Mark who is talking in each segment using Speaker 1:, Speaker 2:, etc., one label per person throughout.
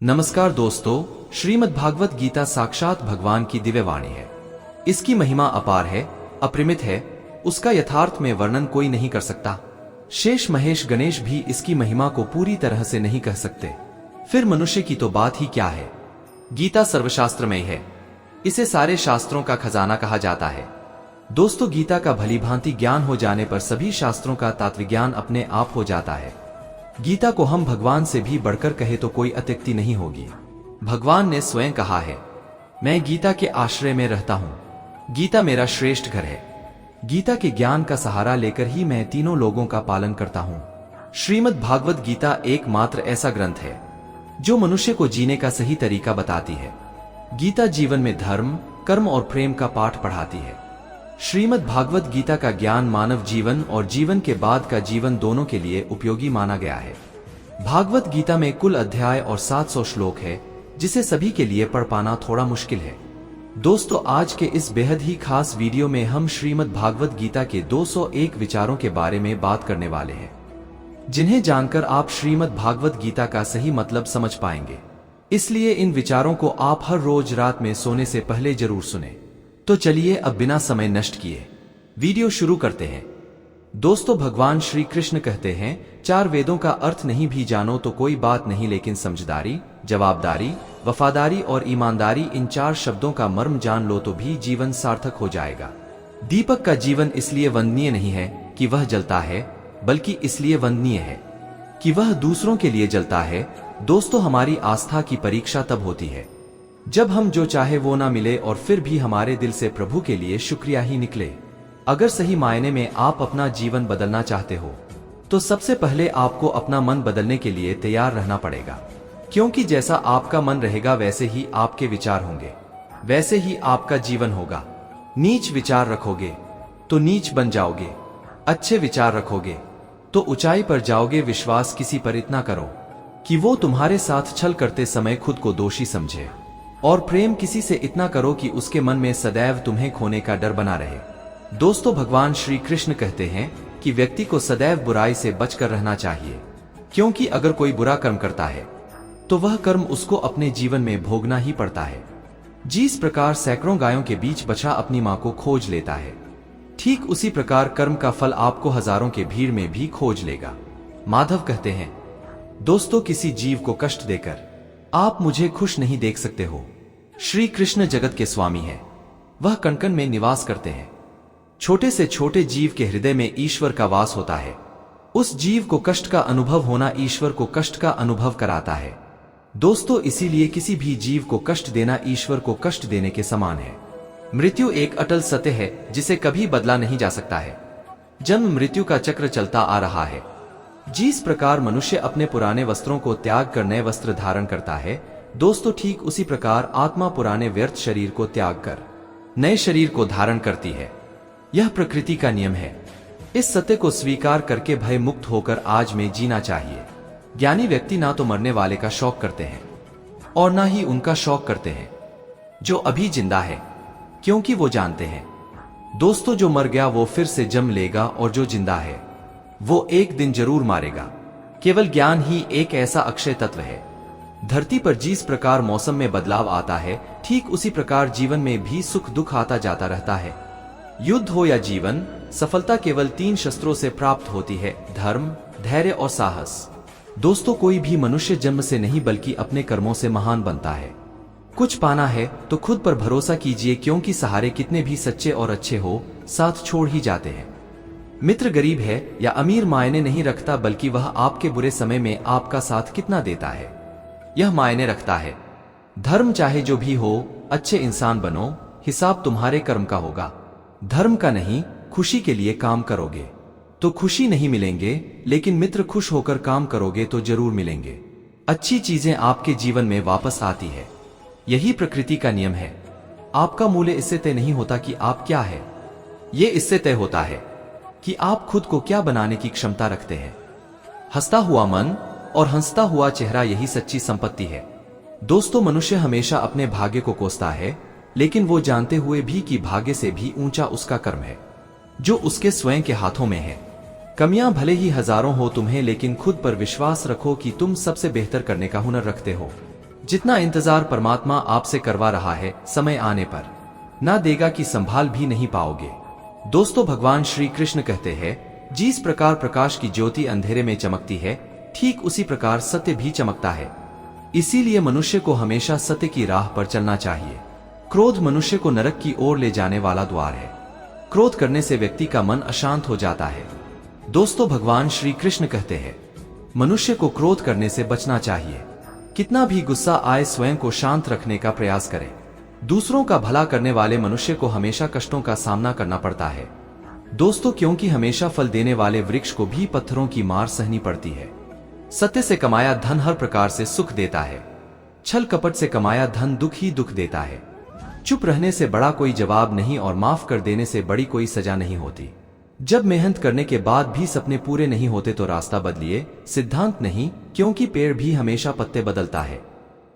Speaker 1: नमस्कार दोस्तों, श्रीमद् भागवत गीता साक्षात भगवान की दिव्य वाणी है। इसकी महिमा अपार है, अपरिमित है, उसका यथार्थ में वर्णन कोई नहीं कर सकता। शेष महेश गणेश भी इसकी महिमा को पूरी तरह से नहीं कह सकते, फिर मनुष्य की तो बात ही क्या है। गीता सर्वशास्त्रमय है, इसे सारे शास्त्रों का खजाना कहा जाता है। दोस्तों, गीता का भलीभांति ज्ञान हो जाने पर सभी शास्त्रों का तात्विज्ञान अपने आप हो जाता है। गीता को हम भगवान से भी बढ़कर कहे तो कोई अत्युक्ति नहीं होगी। भगवान ने स्वयं कहा है, मैं गीता के आश्रय में रहता हूं, गीता मेरा श्रेष्ठ घर है। गीता के ज्ञान का सहारा लेकर ही मैं तीनों लोगों का पालन करता हूं। श्रीमद् भागवत गीता एकमात्र ऐसा ग्रंथ है जो मनुष्य को जीने का सही तरीका बताती है। गीता जीवन में धर्म, कर्म और प्रेम का पाठ पढ़ाती है। श्रीमद् भागवत गीता का ज्ञान मानव जीवन और जीवन के बाद का जीवन दोनों के लिए उपयोगी माना गया है। भागवत गीता में कुल अध्याय और 700 श्लोक है, जिसे सभी के लिए पढ़ पाना थोड़ा मुश्किल है। दोस्तों, आज के इस बेहद ही खास वीडियो में हम श्रीमद् भागवत गीता के 201 विचारों के बारे में बात करने वाले हैं, जिन्हें जानकर आप श्रीमद् भागवत गीता का सही मतलब समझ पाएंगे। इसलिए इन विचारों को आप हर रोज रात में सोने से पहले जरूर सुने। तो चलिए अब बिना समय नष्ट किए वीडियो शुरू करते हैं। दोस्तों, भगवान श्री कृष्ण कहते हैं, 4 वेदों का अर्थ नहीं भी जानो तो कोई बात नहीं, लेकिन समझदारी, जवाबदारी, वफादारी और ईमानदारी, इन 4 शब्दों का मर्म जान लो तो भी जीवन सार्थक हो जाएगा। दीपक का जीवन इसलिए वंदनीय नहीं है कि वह जलता है, बल्कि इसलिए वंदनीय है कि वह दूसरों के लिए जलता है। दोस्तों, हमारी आस्था की परीक्षा तब होती है जब हम जो चाहे वो ना मिले और फिर भी हमारे दिल से प्रभु के लिए शुक्रिया ही निकले। अगर सही मायने में आप अपना जीवन बदलना चाहते हो तो सबसे पहले आपको अपना मन बदलने के लिए तैयार रहना पड़ेगा, क्योंकि जैसा आपका मन रहेगा वैसे ही आपके विचार होंगे, वैसे ही आपका जीवन होगा। नीच विचार रखोगे तो नीच बन जाओगे, अच्छे विचार रखोगे तो ऊंचाई पर जाओगे। विश्वास किसी पर इतना करो कि वो तुम्हारे साथ छल करते समय खुद को दोषी समझे, और प्रेम किसी से इतना करो कि उसके मन में सदैव तुम्हें खोने का डर बना रहे। दोस्तों, भगवान श्री कृष्ण कहते हैं कि व्यक्ति को सदैव बुराई से बचकर रहना चाहिए, क्योंकि अगर कोई बुरा कर्म करता है तो वह कर्म उसको अपने जीवन में भोगना ही पड़ता है। जिस प्रकार सैकड़ों गायों के बीच बछड़ा अपनी मां को खोज लेता है, ठीक उसी प्रकार कर्म का फल आपको हजारों के भीड़ में भी खोज लेगा। माधव कहते हैं, दोस्तों, किसी जीव को कष्ट देकर आप मुझे खुश नहीं देख सकते हो। श्री कृष्ण जगत के स्वामी हैं, वह कण कण में निवास करते हैं। छोटे से छोटे जीव के हृदय में ईश्वर का वास होता है। उस जीव को कष्ट का अनुभव होना ईश्वर को कष्ट का अनुभव कराता है। दोस्तों, इसीलिए किसी भी जीव को कष्ट देना ईश्वर को कष्ट देने के समान है। मृत्यु एक अटल सत्य है जिसे कभी बदला नहीं जा सकता है। जन्म मृत्यु का चक्र चलता आ रहा है। जिस प्रकार मनुष्य अपने पुराने वस्त्रों को त्याग कर नए वस्त्र धारण करता है, दोस्तों, ठीक उसी प्रकार आत्मा पुराने व्यर्थ शरीर को त्याग कर नए शरीर को धारण करती है। यह प्रकृति का नियम है। इस सत्य को स्वीकार करके भय मुक्त होकर आज में जीना चाहिए। ज्ञानी व्यक्ति ना तो मरने वाले का शौक करते हैं और ना ही उनका शौक करते हैं जो अभी जिंदा है, क्योंकि वो जानते हैं, दोस्तों, जो मर गया वो फिर से जन्म लेगा और जो जिंदा है वो एक दिन जरूर मारेगा। केवल ज्ञान ही एक ऐसा अक्षय तत्व है। धरती पर जिस प्रकार मौसम में बदलाव आता है, ठीक उसी प्रकार जीवन में भी सुख दुख आता जाता रहता है। युद्ध हो या जीवन, सफलता केवल 3 शस्त्रों से प्राप्त होती है: धर्म, धैर्य और साहस। दोस्तों, कोई भी मनुष्य जन्म से नहीं बल्कि अपने कर्मों से महान बनता है। कुछ पाना है तो खुद पर भरोसा कीजिए, क्योंकि सहारे कितने भी सच्चे और अच्छे हो, साथ छोड़ ही जाते हैं। मित्र गरीब है या अमीर मायने नहीं रखता, बल्कि वह आपके बुरे समय में आपका साथ कितना देता है, यह मायने रखता है। धर्म चाहे जो भी हो, अच्छे इंसान बनो, हिसाब तुम्हारे कर्म का होगा। धर्म का नहीं, खुशी के लिए काम करोगे तो खुशी नहीं मिलेंगे, लेकिन मित्र खुश होकर काम करोगे तो जरूर मिलेंगे। अच्छी चीजें आपके जीवन में वापस आती है। यही प्रकृति का नियम है। आपका मूल्य इससे तय नहीं होता कि आप क्या है, ये इससे तय होता है कि आप खुद को क्या बनाने की क्षमता रखते हैं। हंसता हुआ मन और हंसता हुआ चेहरा, यही सच्ची संपत्ति है। दोस्तों, मनुष्य हमेशा अपने भाग्य को कोसता है, लेकिन वो जानते हुए भी कि भाग्य से भी ऊंचा उसका कर्म है जो उसके स्वयं के हाथों में है। कमियां भले ही हजारों हो तुम्हें, लेकिन खुद पर विश्वास रखो कि तुम सबसे बेहतर करने का हुनर रखते हो। जितना इंतजार परमात्मा आपसे करवा रहा है, समय आने पर ना देगा कि संभाल भी नहीं पाओगे। दोस्तों, भगवान श्री कृष्ण कहते हैं, जिस प्रकार प्रकाश की ज्योति अंधेरे में चमकती है, ठीक उसी प्रकार सत्य भी चमकता है। इसीलिए मनुष्य को हमेशा सत्य की राह पर चलना चाहिए। क्रोध मनुष्य को नरक की ओर ले जाने वाला द्वार है। क्रोध करने से व्यक्ति का मन अशांत हो जाता है। दोस्तों, भगवान श्री कृष्ण कहते हैं, मनुष्य को क्रोध करने से बचना चाहिए। कितना भी गुस्सा आए, स्वयं को शांत रखने का प्रयास करें। दूसरों का भला करने वाले मनुष्य को हमेशा कष्टों का सामना करना पड़ता है। दोस्तों, क्योंकि हमेशा फल देने वाले वृक्ष को भी पत्थरों की मार सहनी पड़ती है। सत्य से कमाया धन हर प्रकार से सुख देता है। छल कपट से कमाया धन दुख ही दुख देता है। चुप रहने से बड़ा कोई जवाब नहीं और माफ कर देने से बड़ी कोई सजा नहीं होती। जब मेहनत करने के बाद भी सपने पूरे नहीं होते तो रास्ता बदलिए, सिद्धांत नहीं, क्योंकि पेड़ भी हमेशा पत्ते बदलता है।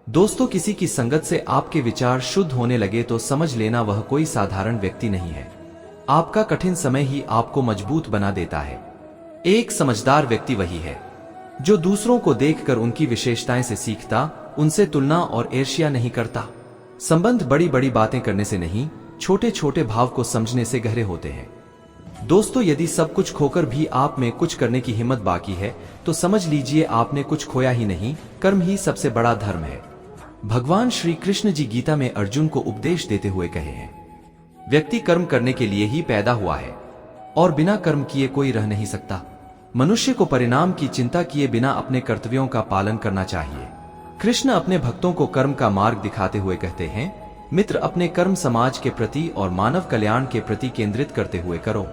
Speaker 1: दोस्तों, किसी की संगत से आपके विचार शुद्ध होने लगे तो समझ लेना वह कोई साधारण व्यक्ति नहीं है। आपका कठिन समय ही आपको मजबूत बना देता है। एक समझदार व्यक्ति वही है जो दूसरों को देखकर उनकी विशेषताएं से सीखता, उनसे तुलना और ईर्ष्या नहीं करता। संबंध बड़ी बड़ी बातें करने से नहीं, छोटे छोटे भाव को समझने से गहरे होते हैं। दोस्तों, यदि सब कुछ खोकर भी आप में कुछ करने की हिम्मत बाकी है तो समझ लीजिए आपने कुछ खोया ही नहीं। कर्म ही सबसे बड़ा धर्म है। भगवान श्री कृष्ण जी गीता में अर्जुन को उपदेश देते हुए कहे हैं, व्यक्ति कर्म करने के लिए ही पैदा हुआ है और बिना कर्म किए कोई रह नहीं सकता। मनुष्य को परिणाम की चिंता किए बिना अपने कर्तव्यों का पालन करना चाहिए। कृष्ण अपने भक्तों को कर्म का मार्ग दिखाते हुए कहते हैं, मित्र, अपने कर्म समाज के प्रति और मानव कल्याण के प्रति केंद्रित करते हुए करो।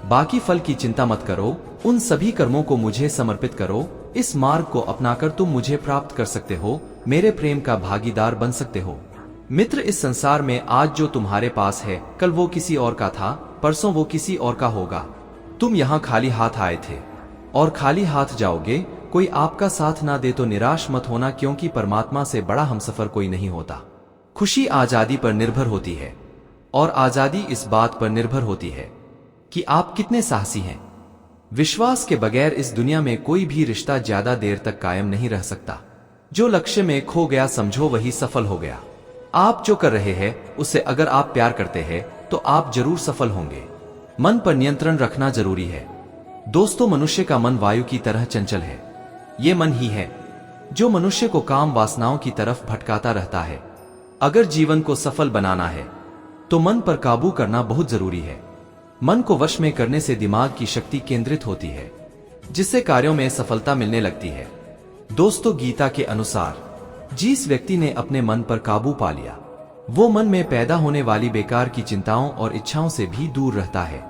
Speaker 1: बाकी फल की चिंता मत करो। उन सभी कर्मों को मुझे समर्पित करो। इस मार्ग को अपनाकर तुम मुझे प्राप्त कर सकते हो, मेरे प्रेम का भागीदार बन सकते हो। मित्र, इस संसार में आज जो तुम्हारे पास है, कल वो किसी और का था, परसों वो किसी और का होगा। तुम यहाँ खाली हाथ आए थे और खाली हाथ जाओगे। कोई आपका साथ ना दे तो निराश मत होना, क्योंकि परमात्मा से बड़ा हमसफर कोई नहीं होता। खुशी आजादी पर निर्भर होती है और आजादी इस बात पर निर्भर होती है कि आप कितने साहसी हैं। विश्वास के बगैर इस दुनिया में कोई भी रिश्ता ज्यादा देर तक कायम नहीं रह सकता। जो लक्ष्य में खो गया समझो वही सफल हो गया। आप जो कर रहे हैं उससे अगर आप प्यार करते हैं तो आप जरूर सफल होंगे। मन पर नियंत्रण रखना जरूरी है। दोस्तों, मनुष्य का मन वायु की तरह चंचल है। ये मन ही है जो मनुष्य को काम वासनाओं की तरफ भटकाता रहता है। अगर जीवन को सफल बनाना है तो मन पर काबू करना बहुत जरूरी है। मन को वश में करने से दिमाग की शक्ति केंद्रित होती है, जिससे कार्यों में सफलता मिलने लगती है। दोस्तों, गीता के अनुसार जिस व्यक्ति ने अपने मन पर काबू पा लिया, वो मन में पैदा होने वाली बेकार की चिंताओं और इच्छाओं से भी दूर रहता है।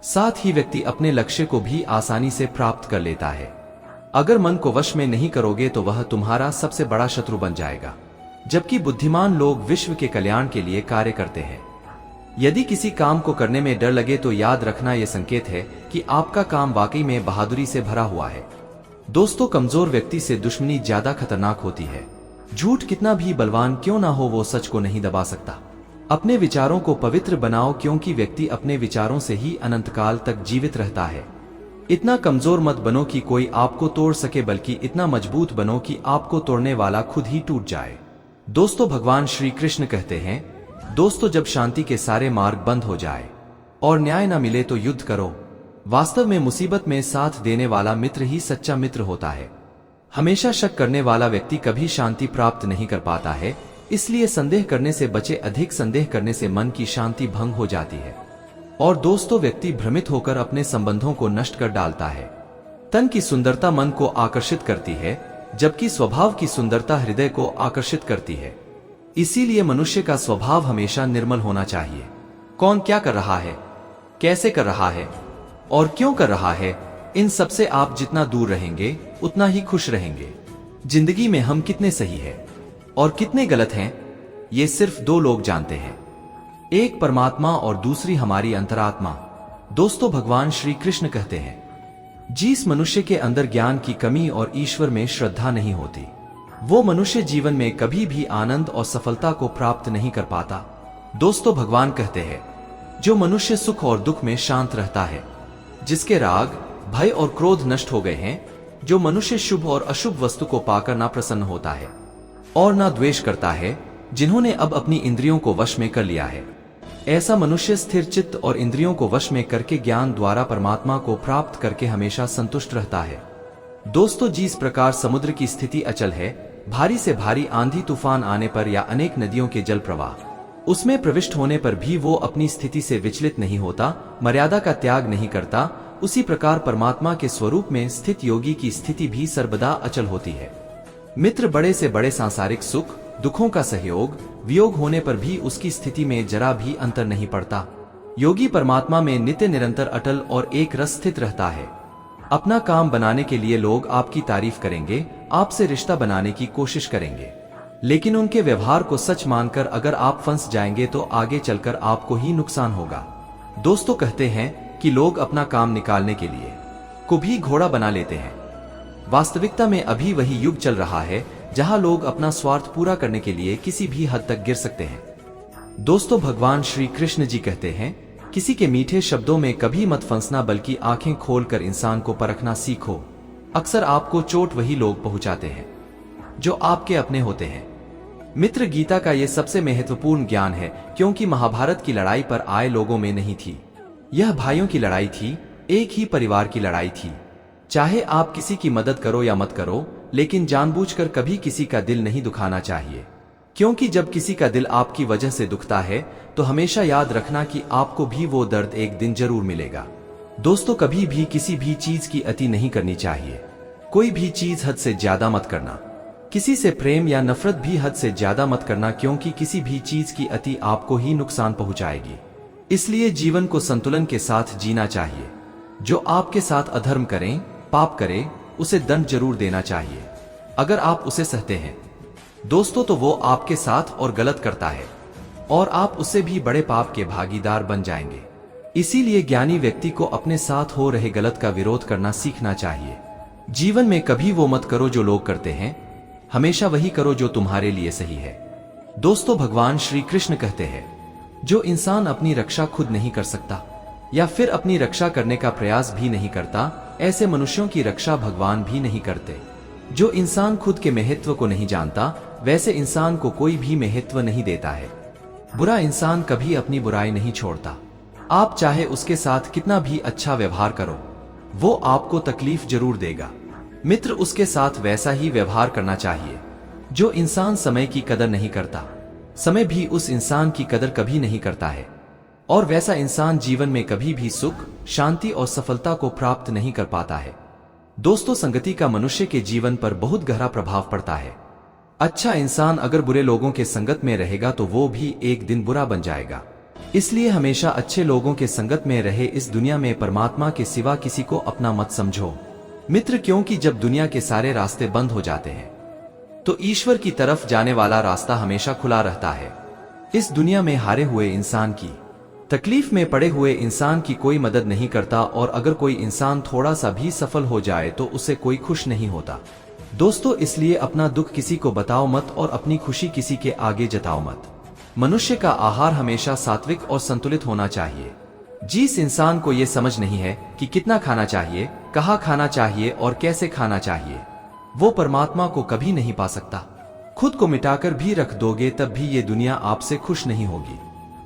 Speaker 1: साथ ही व्यक्ति अपने लक्ष्य को भी आसानी से प्राप्त कर लेता है। अगर मन को वश में नहीं करोगे तो वह तुम्हारा सबसे बड़ा शत्रु बन जाएगा। जबकि बुद्धिमान लोग विश्व के कल्याण के लिए कार्य करते हैं। यदि किसी काम को करने में डर लगे तो याद रखना यह संकेत है कि आपका काम वाकई में बहादुरी से भरा हुआ है। दोस्तों, कमजोर व्यक्ति से दुश्मनी ज्यादा खतरनाक होती है। झूठ कितना भी बलवान क्यों ना हो, वो सच को नहीं दबा सकता। अपने विचारों को पवित्र बनाओ, क्योंकि व्यक्ति अपने विचारों से ही अनंतकाल तक जीवित रहता है। इतना कमजोर मत बनो कि कोई आपको तोड़ सके, बल्कि इतना मजबूत बनो कि आपको तोड़ने वाला खुद ही टूट जाए। दोस्तों, भगवान श्री कृष्ण कहते हैं, दोस्तों, जब शांति के सारे मार्ग बंद हो जाए और न्याय न मिले तो युद्ध करो। वास्तव में मुसीबत में साथ देने वाला मित्र ही सच्चा मित्र होता है। हमेशा शक करने वाला व्यक्ति कभी शांति प्राप्त नहीं कर पाता है। इसलिए संदेह करने से बचे। अधिक संदेह करने से मन की शांति भंग हो जाती है और दोस्तों, व्यक्ति भ्रमित होकर अपने संबंधों को नष्ट कर डालता है। तन की सुंदरता मन को आकर्षित करती है, जबकि स्वभाव की सुंदरता हृदय को आकर्षित करती है। इसीलिए मनुष्य का स्वभाव हमेशा निर्मल होना चाहिए। कौन क्या कर रहा है, कैसे कर रहा है और क्यों कर रहा है, इन सब से आप जितना दूर रहेंगे उतना ही खुश रहेंगे। जिंदगी में हम कितने सही हैं और कितने गलत हैं, ये सिर्फ दो लोग जानते हैं, एक परमात्मा और दूसरी हमारी अंतरात्मा। दोस्तों, भगवान श्री कृष्ण कहते हैं, जिस मनुष्य के अंदर ज्ञान की कमी और ईश्वर में श्रद्धा नहीं होती, वो मनुष्य जीवन में कभी भी आनंद और सफलता को प्राप्त नहीं कर पाता। दोस्तों, भगवान कहते हैं, जो मनुष्य सुख और दुख में शांत रहता है, जिसके राग, भय और क्रोध नष्ट हो गए हैं, जो मनुष्य शुभ और अशुभ वस्तु को पाकर ना प्रसन्न होता है, और ना द्वेष करता है, जिन्होंने अब अपनी इंद्रियों को वश में कर लिया है। ऐसा मनुष्य स्थिर चित्त और इंद्रियों को वश में करके ज्ञान द्वारा परमात्मा को प्राप्त करके हमेशा संतुष्ट रहता है। दोस्तों, जिस प्रकार समुद्र की स्थिति अचल है, भारी से भारी आंधी तूफान आने पर या अनेक नदियों के जल प्रवाह उसमें प्रविष्ट होने पर भी वो अपनी स्थिति से विचलित नहीं होता, मर्यादा का त्याग नहीं करता, उसी प्रकार परमात्मा के स्वरूप में स्थित योगी की स्थिति भी सर्वदा अचल होती है। मित्र बड़े से बड़े सांसारिक सुख दुखों का सहयोग वियोग होने पर भी उसकी स्थिति में जरा भी अंतर नहीं पड़ता। योगी परमात्मा में नित्य निरंतर अटल और एक रस स्थित रहता है। अपना काम बनाने के लिए लोग आपकी तारीफ करेंगे, आपसे रिश्ता बनाने की कोशिश करेंगे, लेकिन उनके व्यवहार को सच मानकर अगर आप फंस जाएंगे तो आगे चलकर आपको ही नुकसान होगा। दोस्तों, कहते हैं कि लोग अपना काम निकालने के लिए को भी घोड़ा बना लेते हैं। वास्तविकता में अभी वही युग चल रहा है जहां लोग अपना स्वार्थ पूरा करने के लिए किसी भी हद तक गिर सकते हैं। दोस्तों, भगवान श्री कृष्ण जी कहते हैं, किसी के मीठे शब्दों में कभी मत फंसना, बल्कि आंखें खोलकर इंसान को परखना सीखो। अक्सर आपको चोट वही लोग पहुंचाते हैं जो आपके अपने होते हैं। मित्र, गीता का यह सबसे महत्वपूर्ण ज्ञान है, क्योंकि महाभारत की लड़ाई पर आए लोगों में नहीं थी। यह भाइयों की लड़ाई थी, एक ही परिवार की लड़ाई थी। चाहे आप किसी की मदद करो या मत करो, लेकिन जानबूझकर कभी किसी का दिल नहीं दुखाना चाहिए, क्योंकि जब किसी का दिल आपकी वजह से दुखता है तो हमेशा याद रखना कि आपको भी वो दर्द एक दिन जरूर मिलेगा। दोस्तों, कभी भी किसी भी चीज की अति नहीं करनी चाहिए। कोई भी चीज हद से ज्यादा मत करना। किसी से प्रेम या नफरत भी हद से ज्यादा मत करना, क्योंकि किसी भी चीज की अति आपको ही नुकसान पहुंचाएगी। इसलिए जीवन को संतुलन के साथ जीना चाहिए। जो आपके साथ अधर्म करें, पाप करे, उसे दंड जरूर देना चाहिए। अगर आप उसे सहते हैं दोस्तों, तो वो आपके साथ और गलत करता है और आप उससे भी बड़े पाप के भागीदार बन जाएंगे। इसीलिए ज्ञानी व्यक्ति को अपने साथ हो रहे गलत का विरोध करना सीखना चाहिए। जीवन में कभी वो मत करो जो लोग करते हैं, हमेशा वही करो जो तुम्हारे लिए सही है। दोस्तों, भगवान श्री कृष्ण कहते हैं, जो इंसान अपनी रक्षा खुद नहीं कर सकता या फिर अपनी रक्षा करने का प्रयास भी नहीं करता, ऐसे मनुष्यों की रक्षा भगवान भी नहीं करते। जो इंसान खुद के महत्व को नहीं जानता, वैसे इंसान को कोई भी महत्व नहीं देता है। बुरा इंसान कभी अपनी बुराई नहीं छोड़ता। आप चाहे उसके साथ कितना भी अच्छा व्यवहार करो, वो आपको तकलीफ जरूर देगा। मित्र, उसके साथ वैसा ही व्यवहार करना चाहिए। जो इंसान समय की कदर नहीं करता, समय भी उस इंसान की कदर कभी नहीं करता है, और वैसा इंसान जीवन में कभी भी सुख, शांति और सफलता को प्राप्त नहीं कर पाता है। दोस्तों, संगति का मनुष्य के जीवन पर बहुत गहरा प्रभाव पड़ता है। अच्छा इंसान अगर बुरे लोगों के संगत में रहेगा तो वो भी एक दिन बुरा बन जाएगा। इसलिए हमेशा अच्छे लोगों के संगत में रहे। इस दुनिया में परमात्मा के सिवा किसी को अपना मत समझो मित्र, क्योंकि जब दुनिया के सारे रास्ते बंद हो जाते हैं तो ईश्वर की तरफ जाने वाला रास्ता हमेशा खुला रहता है। इस दुनिया में हारे हुए इंसान की, तकलीफ में पड़े हुए इंसान की कोई मदद नहीं करता, और अगर कोई इंसान थोड़ा सा भी सफल हो जाए तो उसे कोई खुश नहीं होता। दोस्तों, इसलिए अपना दुख किसी को बताओ मत और अपनी खुशी किसी के आगे जताओ मत। मनुष्य का आहार हमेशा सात्विक और संतुलित होना चाहिए। जिस इंसान को यह समझ नहीं है कि कितना खाना चाहिए, कहाँ खाना चाहिए और कैसे खाना चाहिए, वो परमात्मा को कभी नहीं पा सकता। खुद को मिटाकर भी रख दोगे तब भी ये दुनिया आपसे खुश नहीं होगी।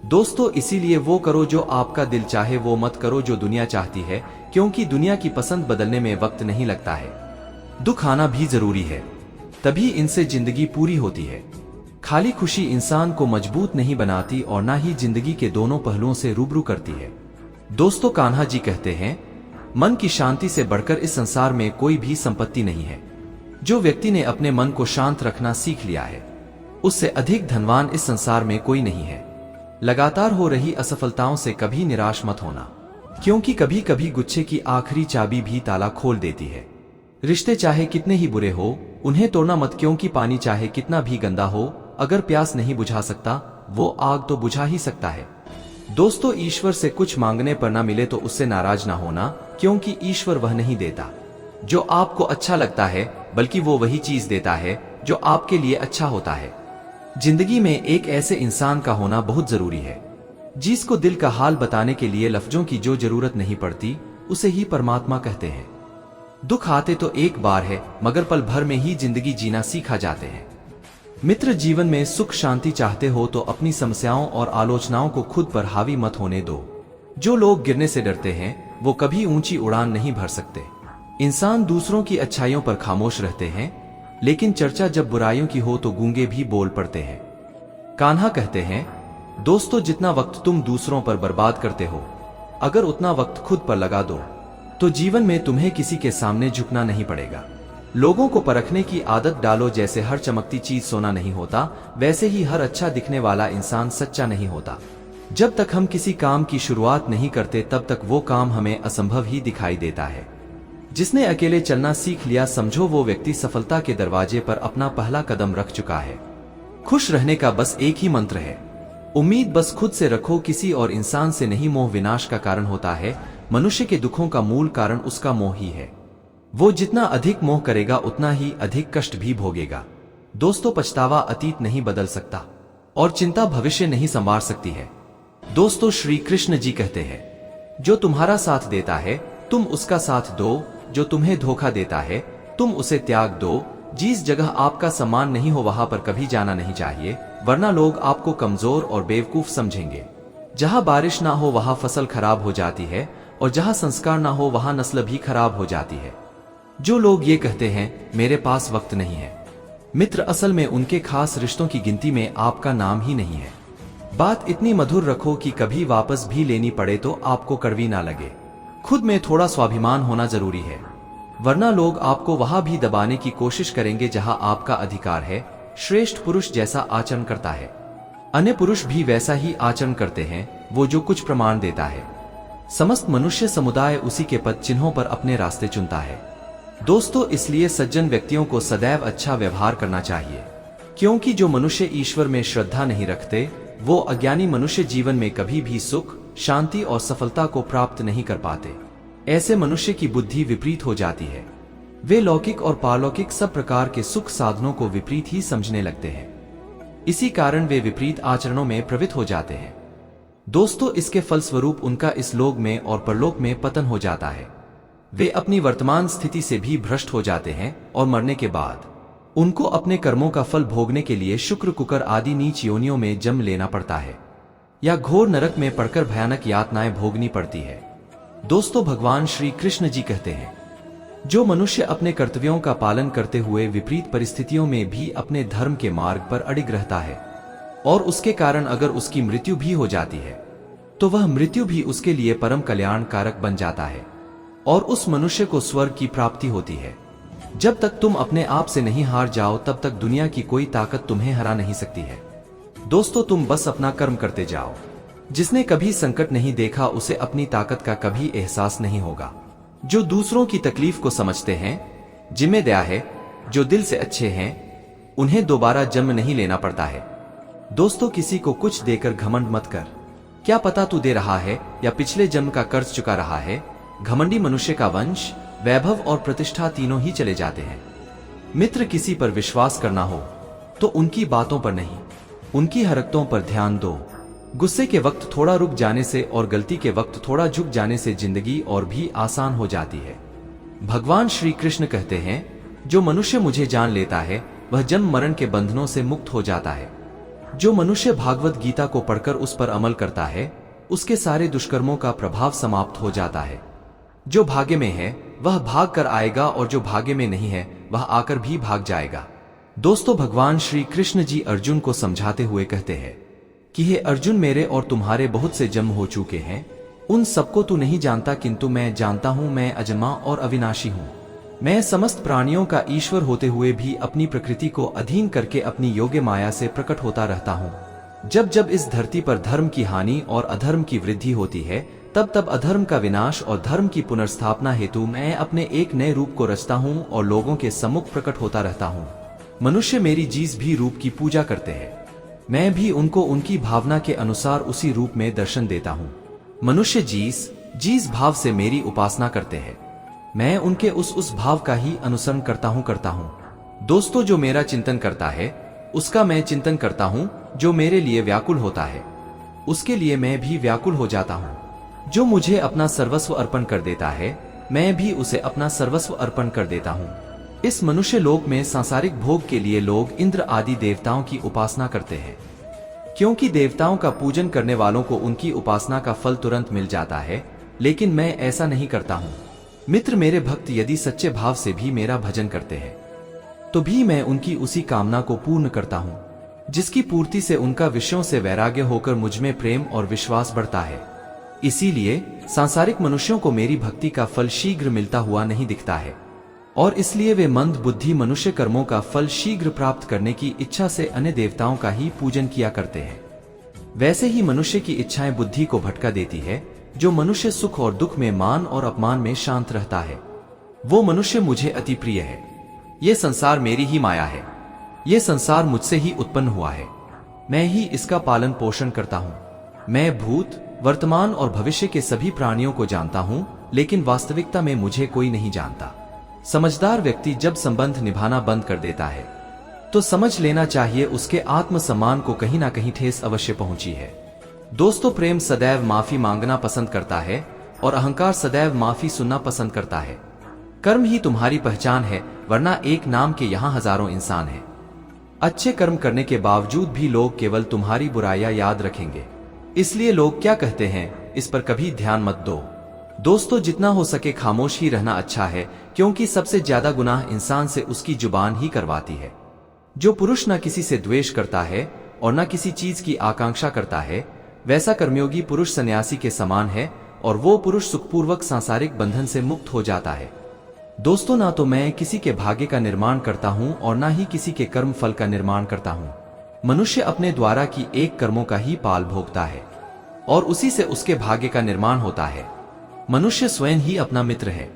Speaker 1: दोस्तों, इसीलिए वो करो जो आपका दिल चाहे, वो मत करो जो दुनिया चाहती है, क्योंकि दुनिया की पसंद बदलने में वक्त नहीं लगता है। दुख आना भी जरूरी है, तभी इनसे जिंदगी पूरी होती है। खाली खुशी इंसान को मजबूत नहीं बनाती और ना ही जिंदगी के दोनों पहलुओं से रूबरू करती है। दोस्तों, कान्हा जी कहते हैं, मन की शांति से बढ़कर इस संसार में कोई भी संपत्ति नहीं है। जो व्यक्ति ने अपने मन को शांत रखना सीख लिया है, उससे अधिक धनवान इस संसार में कोई नहीं है। लगातार हो रही असफलताओं से कभी निराश मत होना, क्योंकि कभी कभी गुच्छे की आखिरी चाबी भी ताला खोल देती है। रिश्ते चाहे कितने ही बुरे हो, उन्हें तोड़ना मत, क्योंकि पानी चाहे कितना भी गंदा हो, अगर प्यास नहीं बुझा सकता, वो आग तो बुझा ही सकता है। दोस्तों, ईश्वर से कुछ मांगने पर ना मिले तो उससे नाराज ना होना, क्योंकि ईश्वर वह नहीं देता जो आपको अच्छा लगता है, बल्कि वो वही चीज देता है जो आपके लिए अच्छा होता है। जिंदगी में एक ऐसे इंसान का होना बहुत जरूरी है जिसको दिल का हाल बताने के लिए लफ्जों की जो जरूरत नहीं पड़ती, उसे ही परमात्मा कहते हैं। दुख आते तो एक बार है, मगर पल भर में ही जिंदगी जीना सीखा जाते हैं। मित्र, जीवन में सुख शांति चाहते हो तो अपनी समस्याओं और आलोचनाओं को खुद पर हावी मत होने दो। जो लोग गिरने से डरते हैं वो कभी ऊंची उड़ान नहीं भर सकते। इंसान दूसरों की अच्छाइयों पर खामोश रहते हैं, लेकिन चर्चा जब बुराइयों की हो तो गूंगे भी बोल पड़ते हैं। कान्हा कहते हैं, दोस्तों, जितना वक्त तुम दूसरों पर बर्बाद करते हो, अगर उतना वक्त खुद पर लगा दो तो जीवन में तुम्हें किसी के सामने झुकना नहीं पड़ेगा। लोगों को परखने की आदत डालो। जैसे हर चमकती चीज सोना नहीं होता, वैसे ही हर अच्छा दिखने वाला इंसान सच्चा नहीं होता। जब तक हम किसी काम की शुरुआत नहीं करते तब तक वो काम हमें असंभव ही दिखाई देता है। जिसने अकेले चलना सीख लिया, समझो वो व्यक्ति सफलता के दरवाजे पर अपना पहला कदम रख चुका है। खुश रहने का बस एक ही मंत्र है, उम्मीद बस खुद से रखो, किसी और इंसान से नहीं। मोह विनाश का कारण होता है, मनुष्य के दुखों का मूल कारण उसका मोह ही है। वो जितना अधिक मोह करेगा उतना ही अधिक कष्ट भी भोगेगा। दोस्तों, पछतावा अतीत नहीं बदल सकता और चिंता भविष्य नहीं संवार सकती है। दोस्तों, श्री कृष्ण जी कहते हैं, जो तुम्हारा साथ देता है तुम उसका साथ दो, जो तुम्हें धोखा देता है तुम उसे त्याग दो। जिस जगह आपका सम्मान नहीं हो वहां पर कभी जाना नहीं चाहिए, वरना लोग आपको कमजोर और बेवकूफ समझेंगे। जहां बारिश ना हो वहां फसल खराब हो जाती है, और जहां संस्कार ना हो वहां नस्ल भी खराब हो जाती है। जो लोग ये कहते हैं मेरे पास वक्त नहीं है, मित्र, असल में उनके खास रिश्तों की गिनती में आपका नाम ही नहीं है। बात इतनी मधुर रखो कि कभी वापस भी लेनी पड़े तो आपको कड़वी ना लगे। खुद में थोड़ा स्वाभिमान होना जरूरी है, वरना लोग आपको वहां भी दबाने की कोशिश करेंगे जहां आपका अधिकार है। श्रेष्ठ पुरुष जैसा आचरण करता है, अन्य पुरुष भी वैसा ही आचरण करते हैं। वो जो कुछ प्रमाण देता है, समस्त मनुष्य समुदाय उसी के पद चिन्हों पर अपने रास्ते चुनता है। दोस्तों, इसलिए सज्जन व्यक्तियों को सदैव अच्छा व्यवहार करना चाहिए, क्योंकि जो मनुष्य ईश्वर में श्रद्धा नहीं रखते वो अज्ञानी मनुष्य जीवन में कभी भी सुख, शांति और सफलता को प्राप्त नहीं कर पाते। ऐसे मनुष्य की बुद्धि विपरीत हो जाती है। वे लौकिक और पारलौकिक सब प्रकार के सुख साधनों को विपरीत ही समझने लगते हैं। इसी कारण वे विपरीत आचरणों में प्रवृत्त हो जाते हैं। दोस्तों, इसके फलस्वरूप उनका इस लोक में और परलोक में पतन हो जाता है। वे अपनी वर्तमान स्थिति से भी भ्रष्ट हो जाते हैं और मरने के बाद उनको अपने कर्मों का फल भोगने के लिए शुक्र, कुकर आदि नीच योनियों में जन्म लेना पड़ता है या घोर नरक में पड़कर भयानक यातनाएं भोगनी पड़ती है। दोस्तों, भगवान श्री कृष्ण जी कहते हैं, जो मनुष्य अपने कर्तव्यों का पालन करते हुए विपरीत परिस्थितियों में भी अपने धर्म के मार्ग पर अडिग रहता है और उसके कारण अगर उसकी मृत्यु भी हो जाती है तो वह मृत्यु भी उसके लिए परम कल्याण कारक बन जाता है और उस मनुष्य को स्वर्ग की प्राप्ति होती है। जब तक तुम अपने आप से नहीं हार जाओ तब तक दुनिया की कोई ताकत तुम्हें हरा नहीं सकती है। दोस्तों, तुम बस अपना कर्म करते जाओ। जिसने कभी संकट नहीं देखा उसे अपनी ताकत का कभी एहसास नहीं होगा। जो दूसरों की तकलीफ को समझते हैं, जिम्मे दया है, जो दिल से अच्छे हैं, उन्हें दोबारा जन्म नहीं लेना पड़ता है। दोस्तों, किसी को कुछ देकर घमंड मत कर। क्या पता तू दे रहा है या पिछले जन्म का कर्ज चुका रहा है। घमंडी मनुष्य का वंश, वैभव और प्रतिष्ठा तीनों ही चले जाते हैं। मित्र, किसी पर विश्वास करना हो तो उनकी बातों पर नहीं, उनकी हरकतों पर ध्यान दो। गुस्से के वक्त थोड़ा रुक जाने से और गलती के वक्त थोड़ा झुक जाने से जिंदगी और भी आसान हो जाती है। भगवान श्री कृष्ण कहते हैं, जो मनुष्य मुझे जान लेता है वह जन्म मरण के बंधनों से मुक्त हो जाता है। जो मनुष्य भागवत गीता को पढ़कर उस पर अमल करता है उसके सारे दुष्कर्मों का प्रभाव समाप्त हो जाता है। जो भाग्य में है वह भाग कर आएगा और जो भाग्य में नहीं है वह आकर भी भाग जाएगा। दोस्तों, भगवान श्री कृष्ण जी अर्जुन को समझाते हुए कहते हैं कि हे अर्जुन, मेरे और तुम्हारे बहुत से जन्म हो चुके हैं। उन सबको तू नहीं जानता, किंतु मैं जानता हूं। मैं अजन्मा और अविनाशी हूं। मैं समस्त प्राणियों का ईश्वर होते हुए भी अपनी प्रकृति को अधीन करके अपनी योग्य माया से प्रकट होता रहता हूं। जब जब इस धरती पर धर्म की हानि और अधर्म की वृद्धि होती है तब तब अधर्म का विनाश और धर्म की पुनर्स्थापना हेतु मैं अपने एक नए रूप को रचता हूं और लोगों के सम्मुख प्रकट होता रहता हूं। मनुष्य मेरी जिस भी रूप की पूजा करते हैं मैं भी उनको उनकी भावना के अनुसार उसी रूप में दर्शन देता हूं। मनुष्य जिस भाव से मेरी उपासना करते हैं मैं उनके उस भाव का ही अनुसरण करता हूं। दोस्तों, जो मेरा चिंतन करता है उसका मैं चिंतन करता हूं। जो मेरे लिए व्याकुल होता है उसके लिए मैं भी व्याकुल हो जाता हूं। जो मुझे अपना सर्वस्व अर्पण कर देता है मैं भी उसे अपना सर्वस्व अर्पण कर देता हूं। इस मनुष्य लोक में सांसारिक भोग के लिए लोग इंद्र आदि देवताओं की उपासना करते हैं, क्योंकि देवताओं का पूजन करने वालों को उनकी उपासना का फल तुरंत मिल जाता है। लेकिन मैं ऐसा नहीं करता हूँ मित्र। मेरे भक्त यदि सच्चे भाव से भी मेरा भजन करते हैं तो भी मैं उनकी उसी कामना को पूर्ण करता हूँ, जिसकी पूर्ति से उनका विषयों से वैराग्य होकर मुझमें प्रेम और विश्वास बढ़ता है। इसीलिए सांसारिक मनुष्यों को मेरी भक्ति का फल शीघ्र मिलता हुआ नहीं दिखता है, और इसलिए वे मंद बुद्धि मनुष्य कर्मों का फल शीघ्र प्राप्त करने की इच्छा से अन्य देवताओं का ही पूजन किया करते हैं। वैसे ही मनुष्य की इच्छाएं बुद्धि को भटका देती है। जो मनुष्य सुख और दुख में, मान और अपमान में शांत रहता है, वो मनुष्य मुझे अति प्रिय है। ये संसार मेरी ही माया है। ये संसार मुझसे ही उत्पन्न हुआ है। मैं ही इसका पालन पोषण करता हूँ। मैं भूत, वर्तमान और भविष्य के सभी प्राणियों को जानता हूँ, लेकिन वास्तविकता में मुझे कोई नहीं जानता। समझदार व्यक्ति जब संबंध निभाना बंद कर देता है तो समझ लेना चाहिए उसके आत्मसम्मान को कहीं ना कहीं ठेस अवश्य पहुंची है। दोस्तों, प्रेम सदैव माफी मांगना पसंद करता है और अहंकार सदैव माफी सुनना पसंद करता है। कर्म ही तुम्हारी पहचान है, वरना एक नाम के यहाँ हजारों इंसान हैं। अच्छे कर्म करने के बावजूद भी लोग केवल तुम्हारी बुराइयां याद रखेंगे। इसलिए लोग क्या कहते हैं, इस पर कभी ध्यान मत दो। दोस्तों, जितना हो सके खामोश ही रहना अच्छा है, क्योंकि सबसे ज्यादा गुनाह इंसान से उसकी जुबान ही करवाती है। जो पुरुष न किसी से द्वेष करता है और न किसी चीज की आकांक्षा करता है, वैसा कर्मयोगी पुरुष सन्यासी के समान है, और वो पुरुष सुखपूर्वक सांसारिक बंधन से मुक्त हो जाता है। दोस्तों, ना तो मैं किसी के भाग्य का निर्माण करता हूँ और ना ही किसी के कर्म फल का निर्माण करता हूँ। मनुष्य अपने द्वारा की एक कर्मों का ही पाल भोगता है और उसी से उसके भाग्य का निर्माण होता है। मनुष्य स्वयं ही अपना मित्र है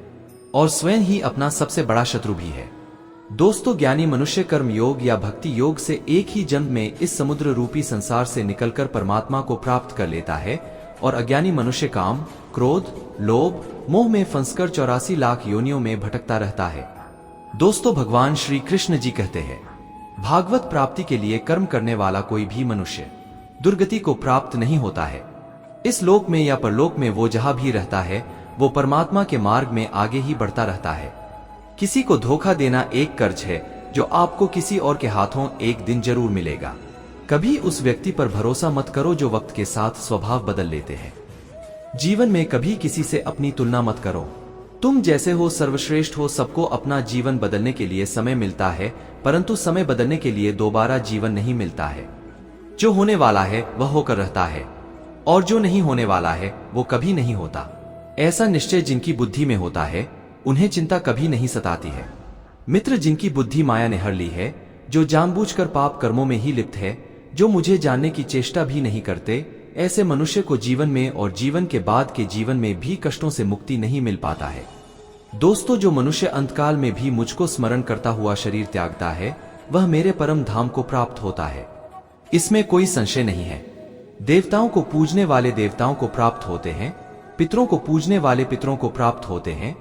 Speaker 1: और स्वयं ही अपना सबसे बड़ा शत्रु भी है। दोस्तों, ज्ञानी मनुष्य कर्म योग या भक्ति योग से एक ही जन्म में इस समुद्र रूपी संसार से निकलकर परमात्मा को प्राप्त कर लेता है, और अज्ञानी मनुष्य काम, क्रोध, लोभ, मोह में फंसकर 84 लाख योनियों में भटकता रहता है। दोस्तों, भगवान श्री कृष्ण जी कहते हैं, भागवत प्राप्ति के लिए कर्म करने वाला कोई भी मनुष्य दुर्गति को प्राप्त नहीं होता है। इस लोक में या परलोक में वो जहां भी रहता है, वो परमात्मा के मार्ग में आगे ही बढ़ता रहता है। किसी को धोखा देना एक कर्ज है जो आपको किसी और के हाथों एक दिन जरूर मिलेगा। कभी उस व्यक्ति पर भरोसा मत करो जो वक्त के साथ स्वभाव बदल लेते हैं। जीवन में कभी किसी से अपनी तुलना मत करो। तुम जैसे हो सर्वश्रेष्ठ हो। सबको अपना जीवन बदलने के लिए समय मिलता है, परंतु समय बदलने के लिए दोबारा जीवन नहीं मिलता है। जो होने वाला है वह होकर रहता है, और जो नहीं होने वाला है वो कभी नहीं होता। ऐसा निश्चय जिनकी बुद्धि में होता है, उन्हें चिंता कभी नहीं सताती है। मित्र, जिनकी बुद्धि माया ने हर ली है, जो जानबूझकर पाप कर्मों में ही लिप्त है, जो मुझे जानने की चेष्टा भी नहीं करते, ऐसे मनुष्य को जीवन में और जीवन के बाद के जीवन में भी कष्टों से मुक्ति नहीं मिल पाता है। दोस्तों, जो मनुष्य अंतकाल में भी मुझको स्मरण करता हुआ शरीर त्यागता है, वह मेरे परम धाम को प्राप्त होता है। इसमें कोई संशय नहीं है। देवताओं को पूजने वाले देवताओं को प्राप्त होते हैं, पितरों को पूजने वाले पितरों को प्राप्त होते हैं,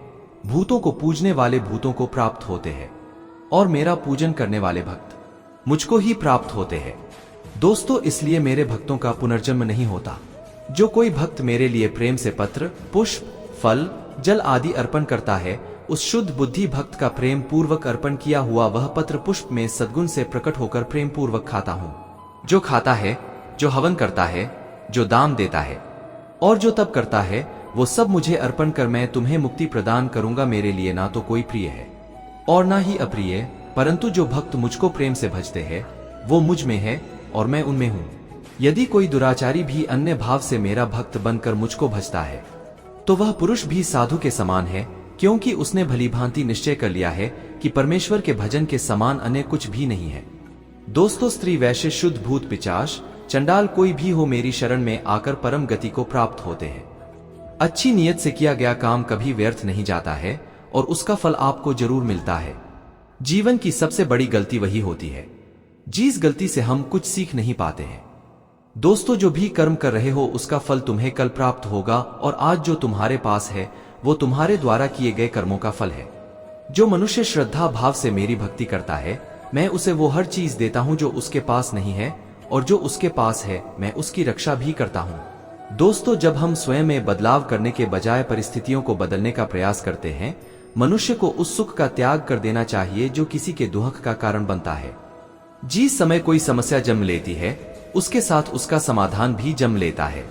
Speaker 1: भूतों को पूजने वाले भूतों को प्राप्त होते हैं, और मेरा पूजन करने वाले भक्त मुझको ही प्राप्त होते हैं। दोस्तों, इसलिए मेरे भक्तों का पुनर्जन्म नहीं होता। जो कोई भक्त मेरे लिए प्रेम से पत्र, पुष्प, फल, जल आदि अर्पण करता है, उस शुद्ध बुद्धि भक्त का प्रेम पूर्वक अर्पण किया हुआ वह पत्र पुष्प में सद्गुण से प्रकट होकर प्रेम पूर्वक खाता हूँ। जो खाता है, जो हवन करता है, जो दान देता है और जो तप करता है, वो सब मुझे अर्पण कर मैं तुम्हें मुक्ति प्रदान करूंगा। मेरे लिए ना तो कोई प्रिय है और ना ही अप्रिय, परंतु जो भक्त मुझको प्रेम से भजते हैं, वो मुझ में है और मैं उनमें हूँ। यदि कोई दुराचारी भी अन्य भाव से मेरा भक्त बनकर मुझको भजता है, तो वह पुरुष भी साधु के समान है, क्योंकि उसने भली भांति निश्चय कर लिया है कि परमेश्वर के भजन के समान अन्य कुछ भी नहीं है। दोस्तों, स्त्री, वैश्य, शुद्ध, भूत, पिशाच, चंडाल कोई भी हो, मेरी शरण में आकर परम गति को प्राप्त होते हैं। अच्छी नीयत से किया गया काम कभी व्यर्थ नहीं जाता है और उसका फल आपको जरूर मिलता है। जीवन की सबसे बड़ी गलती वही होती है जिस गलती से हम कुछ सीख नहीं पाते हैं। दोस्तों, जो भी कर्म कर रहे हो उसका फल तुम्हें कल प्राप्त होगा, और आज जो तुम्हारे पास है वो तुम्हारे द्वारा किए गए कर्मों का फल है। जो मनुष्य श्रद्धा भाव से मेरी भक्ति करता है, मैं उसे वो हर चीज देता हूँ जो उसके पास नहीं है, और जो उसके पास है मैं उसकी रक्षा भी करता हूँ। दोस्तों, जब हम स्वयं में बदलाव करने के बजाय परिस्थितियों को बदलने का प्रयास करते हैं, मनुष्य को उस सुख का त्याग कर देना चाहिए जो किसी के दुख का कारण बनता है। जिस समय कोई समस्या जन्म लेती है उसके साथ उसका समाधान भी जन्म लेता है।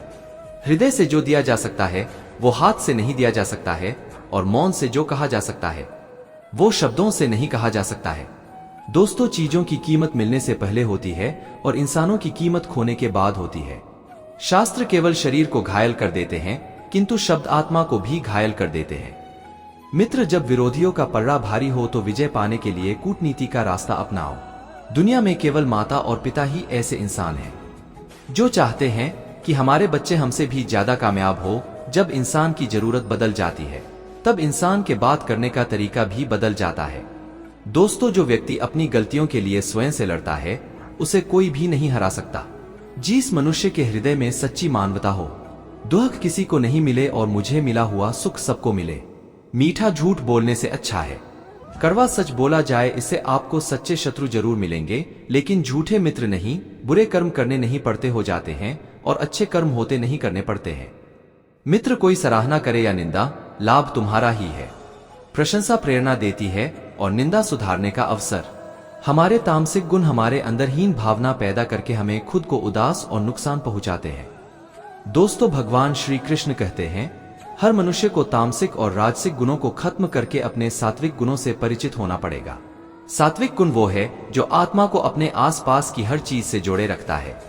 Speaker 1: हृदय से जो दिया जा सकता है वो हाथ से नहीं दिया जा सकता है, और मौन से जो कहा जा सकता है वो शब्दों से नहीं कहा जा सकता है। दोस्तों, चीजों की कीमत मिलने से पहले होती है और इंसानों की कीमत खोने के बाद होती है। शास्त्र केवल शरीर को घायल कर देते हैं, किंतु शब्द आत्मा को भी घायल कर देते हैं। मित्र, जब विरोधियों का पलड़ा भारी हो तो विजय पाने के लिए कूटनीति का रास्ता अपनाओ। दुनिया में केवल माता और पिता ही ऐसे इंसान हैं जो चाहते हैं कि हमारे बच्चे हमसे भी ज्यादा कामयाब हो। जब इंसान की जरूरत बदल जाती है तब इंसान के बात करने का तरीका भी बदल जाता है। दोस्तों, जो व्यक्ति अपनी गलतियों के लिए स्वयं से लड़ता है उसे कोई भी नहीं हरा सकता। जिस मनुष्य के हृदय में सच्ची मानवता हो, दुख किसी को नहीं मिले और मुझे मिला हुआ सुख सबको मिले। मीठा झूठ बोलने से अच्छा है कड़वा सच बोला जाए। इससे आपको सच्चे शत्रु जरूर मिलेंगे, लेकिन झूठे मित्र नहीं। बुरे कर्म करने नहीं पड़ते हो जाते हैं और अच्छे कर्म होते नहीं करने पड़ते हैं। मित्र कोई सराहना करे या निंदा, लाभ तुम्हारा ही है। प्रशंसा प्रेरणा देती है और निंदा सुधारने का अवसर। हमारे तामसिक गुण हमारे अंदर हीन भावना पैदा करके हमें खुद को उदास और नुकसान पहुंचाते हैं। दोस्तों, भगवान श्री कृष्ण कहते हैं, हर मनुष्य को तामसिक और राजसिक गुणों को खत्म करके अपने सात्विक गुणों से परिचित होना पड़ेगा। सात्विक गुण वो है जो आत्मा को अपने आसपास की हर चीज से जोड़े रखता है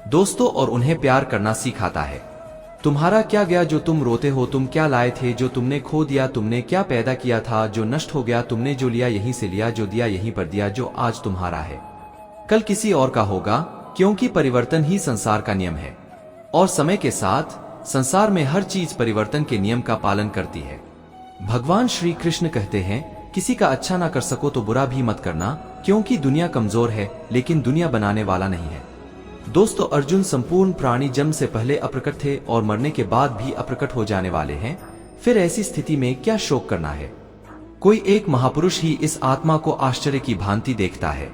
Speaker 1: दोस्तों, और उन्हें प्यार करना सिखाता है। तुम्हारा क्या गया जो तुम रोते हो? तुम क्या लाए थे जो तुमने खो दिया? तुमने क्या पैदा किया था जो नष्ट हो गया? तुमने जो लिया यहीं से लिया, जो दिया यहीं पर दिया। जो आज तुम्हारा है कल किसी और का होगा, क्योंकि परिवर्तन ही संसार का नियम है। और समय के साथ संसार में हर चीज परिवर्तन के नियम का पालन करती है। भगवान श्री कृष्ण कहते हैं, किसी का अच्छा ना कर सको तो बुरा भी मत करना, क्योंकि दुनिया कमजोर है लेकिन दुनिया बनाने वाला नहीं है। दोस्तों, अर्जुन, संपूर्ण प्राणी जन्म से पहले अप्रकट थे और मरने के बाद भी अप्रकट हो जाने वाले हैं। फिर ऐसी स्थिति में क्या शोक करना है? कोई एक महापुरुष ही इस आत्मा को आश्चर्य की भांति देखता है,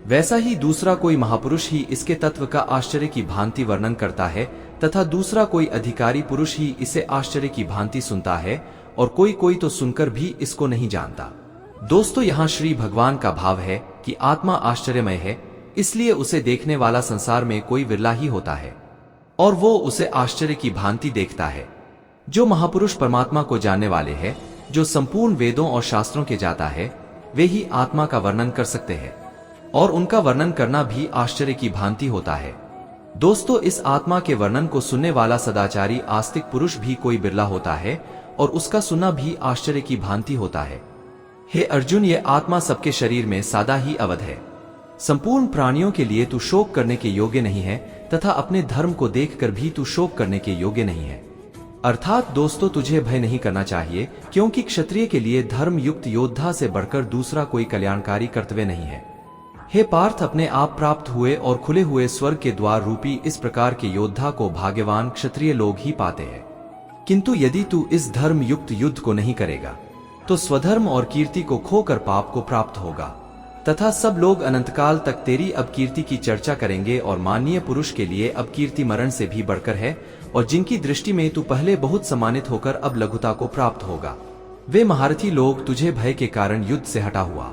Speaker 1: वैसा ही दूसरा कोई महापुरुष ही इसके तत्व का आश्चर्य की भांति वर्णन करता है, तथा दूसरा कोई अधिकारी पुरुष ही इसे आश्चर्य की भांति सुनता है, और कोई तो सुनकर भी इसको नहीं जानता। दोस्तों, यहाँ श्री भगवान का भाव है कि आत्मा आश्चर्यमय है, इसलिए उसे देखने वाला संसार में कोई विरला ही होता है और वो उसे आश्चर्य की भांति देखता है। जो महापुरुष परमात्मा को जानने वाले हैं, जो संपूर्ण वेदों और शास्त्रों के जाता है, वे ही आत्मा का वर्णन कर सकते हैं, और उनका वर्णन करना भी आश्चर्य की भांति होता है। दोस्तों, इस आत्मा के वर्णन को सुनने वाला सदाचारी आस्तिक पुरुष भी कोई बिरला होता है, और उसका सुनना भी आश्चर्य की भांति होता है। हे अर्जुन, ये आत्मा सबके शरीर में सादा ही अवध है। संपूर्ण प्राणियों के लिए तू शोक करने के योग्य नहीं है, तथा अपने धर्म को देखकर भी तू शोक करने के योग्य नहीं है। अर्थात दोस्तों, तुझे भय नहीं करना चाहिए, क्योंकि क्षत्रिय के लिए धर्म युक्त योद्धा से बढ़कर दूसरा कोई कल्याणकारी कर्तव्य नहीं है। हे पार्थ, अपने आप प्राप्त हुए और खुले हुए स्वर्ग के द्वार रूपी इस प्रकार के योद्धा को भाग्यवान क्षत्रिय लोग ही पाते हैं। किंतु यदि तू इस धर्म युक्त युद्ध को नहीं करेगा तो स्वधर्म और कीर्ति को खोकर पाप को प्राप्त होगा, तथा सब लोग अनंतकाल तक तेरी अपकीर्ति की चर्चा करेंगे। और माननीय पुरुष के लिए अपकीर्ति मरण से भी बढ़कर है, और जिनकी दृष्टि में तू पहले बहुत सम्मानित होकर अब लघुता को प्राप्त होगा, वे महारथी लोग तुझे भय के कारण युद्ध से हटा हुआ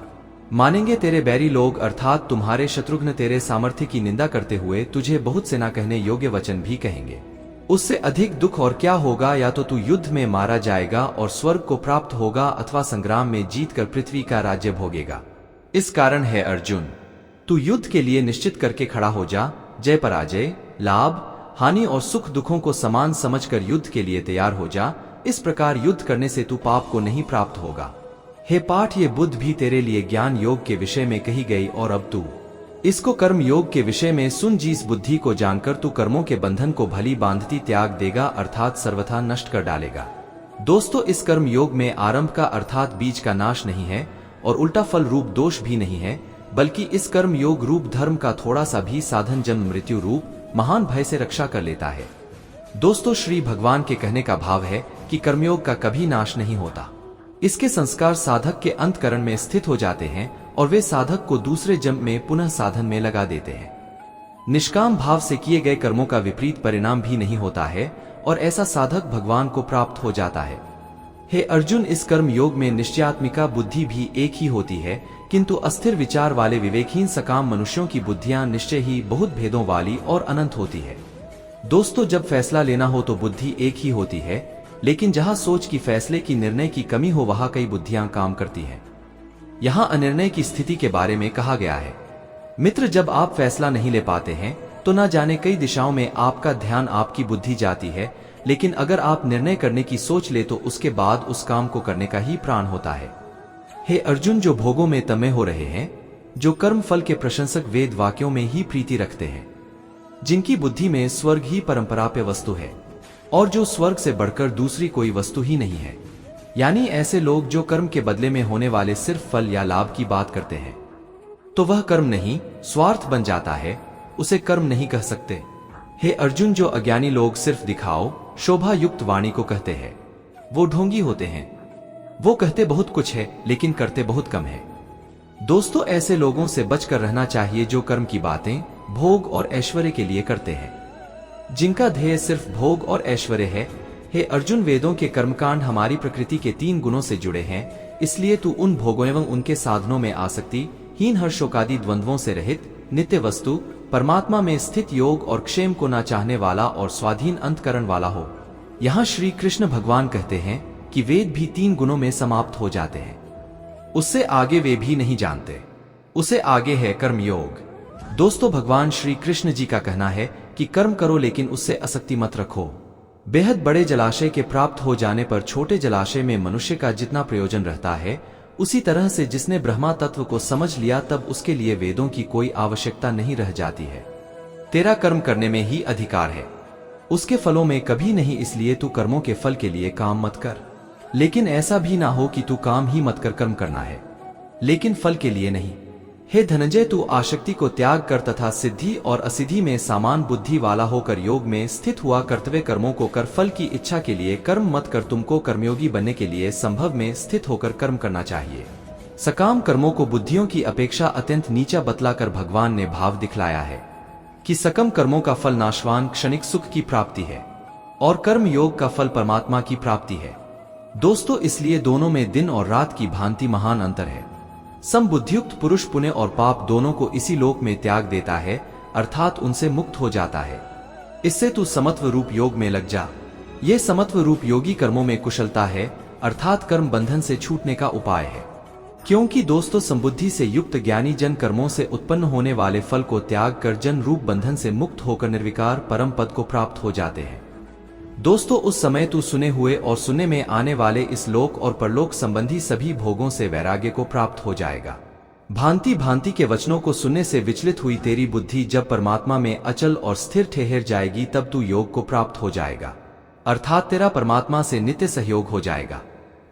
Speaker 1: मानेंगे। तेरे बैरी लोग अर्थात तुम्हारे शत्रुघ्न तेरे सामर्थ्य की निंदा करते हुए तुझे बहुत से न कहने योग्य वचन भी कहेंगे। उससे अधिक दुख और क्या होगा? या तो तू युद्ध में मारा जाएगा और स्वर्ग को प्राप्त होगा, अथवा संग्राम में जीतकर पृथ्वी का राज्य भोगेगा। इस कारण है अर्जुन, तू युद्ध के लिए निश्चित करके खड़ा हो जा। जय पराजय, लाभ हानि और सुख दुखों को समान समझकर युद्ध के लिए तैयार हो जा। इस प्रकार युद्ध करने से तू पाप को नहीं प्राप्त होगा। हे पाठ, ये बुद्ध भी तेरे लिए ज्ञान योग के विषय में कही गई, और अब तू इसको कर्म योग के विषय में सुन। जिस बुद्धि को जानकर तू कर्मों के बंधन को भली बांधती त्याग देगा, अर्थात सर्वथा नष्ट कर डालेगा। दोस्तों, इस कर्म योग में आरंभ का अर्थात बीज का नाश नहीं है, और उल्टा फल रूप दोष भी नहीं है, बल्कि इस कर्म योग रूप धर्म का थोड़ा सा भी साधन जन्म मृत्यु रूप महान भय से रक्षा कर लेता है। दोस्तों, श्री भगवान के कहने का भाव है कि कर्मयोग का कभी नाश नहीं होता। इसके संस्कार साधक के अंतकरण में स्थित हो जाते हैं, और वे साधक को दूसरे जन्म में पुनः साधन में लगा देते हैं। निष्काम भाव से किए गए कर्मों का विपरीत परिणाम भी नहीं होता है, और ऐसा साधक भगवान को प्राप्त हो जाता है। हे अर्जुन, इस कर्म योग में निश्चयात्मिका बुद्धि भी एक ही होती है, किंतु अस्थिर विचार वाले विवेकहीन सकाम मनुष्यों की बुद्धियां निश्चय ही बहुत भेदों वाली और अनंत होती है। दोस्तों, जब फैसला लेना हो तो बुद्धि एक ही होती है, लेकिन जहां सोच की फैसले की निर्णय की कमी हो वहां कई बुद्धियां काम करती हैं। यहां अनिर्णय की स्थिति के बारे में कहा गया है। मित्र, जब आप फैसला नहीं ले पाते हैं तो न जाने कई दिशाओं में आपका ध्यान, आपकी बुद्धि जाती है, लेकिन अगर आप निर्णय करने की सोच ले तो उसके बाद उस काम को करने का ही प्राण होता है। हे अर्जुन, जो भोगों में तमे हो रहे हैं, जो कर्म फल के प्रशंसक वेद वाक्यों में ही प्रीति रखते हैं, जिनकी बुद्धि में स्वर्ग ही परंपराप्य वस्तु है और जो स्वर्ग से बढ़कर दूसरी कोई वस्तु ही नहीं है, यानी ऐसे लोग जो कर्म के बदले में होने वाले सिर्फ फल या लाभ की बात करते हैं, तो वह कर्म नहीं, स्वार्थ बन जाता है, उसे कर्म नहीं कह सकते। हे अर्जुन, जो अज्ञानी लोग सिर्फ दिखाओ, शोभा युक्त वाणी को कहते हैं, वो ढोंगी होते हैं। वो कहते बहुत कुछ है लेकिन करते बहुत कम है। दोस्तों, ऐसे लोगों से बचकर रहना चाहिए जो कर्म की बातें भोग और ऐश्वर्य के लिए करते हैं, जिनका ध्येय सिर्फ भोग और ऐश्वर्य है। हे अर्जुन, वेदों के कर्मकांड हमारी प्रकृति के 3 गुणों से जुड़े हैं, इसलिए तू उन भोगों एवं उनके साधनों में आसक्ति हीन, हर्षोकादि द्वंद्वों से रहित, नित्य वस्तु परमात्मा में स्थित, योग और क्षेम को ना चाहने वाला और स्वाधीन अंतकरण वाला हो। यहाँ श्री कृष्ण भगवान कहते हैं कि वेद भी 3 गुणों में समाप्त हो जाते हैं, उससे आगे वे भी नहीं जानते, उसे आगे है कर्म योग। दोस्तों, भगवान श्री कृष्ण जी का कहना है कि कर्म करो लेकिन उससे आसक्ति मत रखो। बेहद बड़े जलाशय के प्राप्त हो जाने पर छोटे जलाशय में मनुष्य का जितना प्रयोजन रहता है, उसी तरह से जिसने ब्रह्मा तत्व को समझ लिया तब उसके लिए वेदों की कोई आवश्यकता नहीं रह जाती है। तेरा कर्म करने में ही अधिकार है, उसके फलों में कभी नहीं, इसलिए तू कर्मों के फल के लिए काम मत कर। लेकिन ऐसा भी ना हो कि तू काम ही मत कर, कर्म करना है लेकिन फल के लिए नहीं। हे धनंजय, तू आसक्ति को त्याग कर तथा सिद्धि और असिद्धि में समान बुद्धि वाला होकर योग में स्थित हुआ कर्तव्य कर्मों को कर। फल की इच्छा के लिए कर्म मत कर, तुमको कर्मयोगी बनने के लिए संभव में स्थित होकर कर्म करना चाहिए। सकाम कर्मों को बुद्धियों की अपेक्षा अत्यंत नीचा बतलाकर भगवान ने भाव दिखलाया है कि सकम कर्मों का फल नाशवान क्षणिक सुख की प्राप्ति है और कर्म योग का फल परमात्मा की प्राप्ति है। दोस्तों, इसलिए दोनों में दिन और रात की भांति महान अंतर है। समबुद्धियुक्त पुरुष पुण्य और पाप दोनों को इसी लोक में त्याग देता है, अर्थात उनसे मुक्त हो जाता है। इससे तू समत्व रूप योग में लग जा। ये समत्व रूप योगी कर्मों में कुशलता है, अर्थात कर्म बंधन से छूटने का उपाय है। क्योंकि दोस्तों, संबुद्धि से युक्त ज्ञानी जन कर्मों से उत्पन्न होने वाले फल को त्याग कर जन रूप बंधन से मुक्त होकर निर्विकार परम पद को प्राप्त हो जाते हैं। दोस्तों, उस समय तू सुने हुए और सुनने में आने वाले इस लोक और परलोक संबंधी सभी भोगों से वैराग्य को प्राप्त हो जाएगा। भांति भांति के वचनों को सुनने से विचलित हुई तेरी बुद्धि जब परमात्मा में अचल और स्थिर ठहर जाएगी तब तू योग को प्राप्त हो जाएगा, अर्थात तेरा परमात्मा से नित्य सहयोग हो जाएगा।